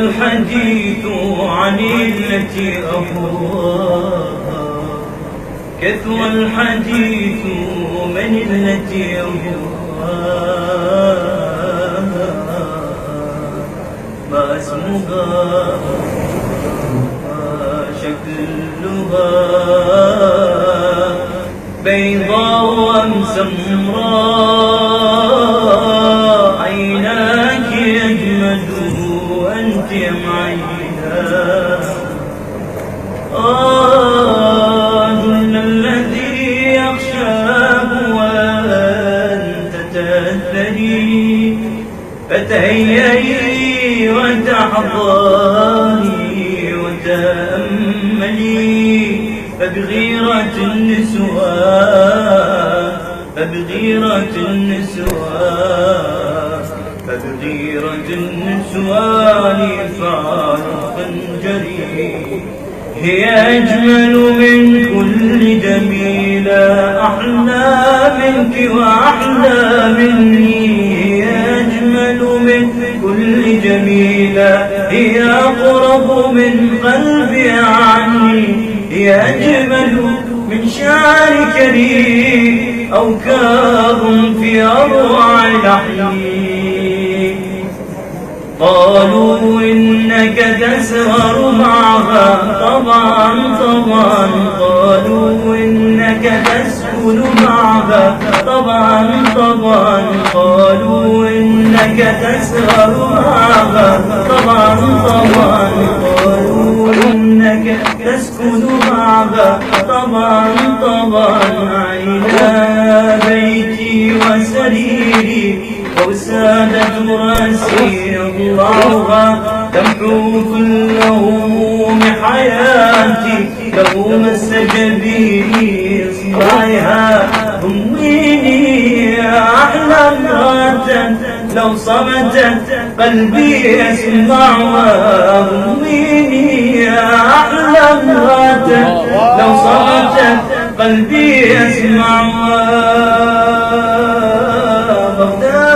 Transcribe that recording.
الحديث عن التي أبواها، كثر الحديث من التي أبواها، ما اسمها شكلها بيضاء أم سمراء، عيناك أجمل وأنت أم عيناك. جل الذي يخشاه وأنت تأثري، فتهيئي وتحضاني وتأملي، فبغيرة النسوان فبغيرة النسوان فبغيرة النسوان فعرف جري. هي أجمل من كل جميلة، أحلى منك وأحلى مني. هي أجمل من كل جميلة، هي أقرب من قلبي عني. هي أجمل من شعر كريم أو كاب في أروع لحمي. قالوا إنك تسهر معها، طبعا طبعا. قالوا إنك تسكن معها، طبعا طبعا. قالوا إنك تسهر معها، طبعا طبعا. قالوا إنك تسكن معها، طبعا طبعا. عينا بيتي وسريري وسادة رأسي أضلعها، تمحو كل هموم حياتي لو مس جبيني إصبعها. ضميني يا أحلى امرأة لو صمتت قلبي يسمعها. ضميني يا أحلى امرأة لو صمتت قلبي يسمعها. بغداد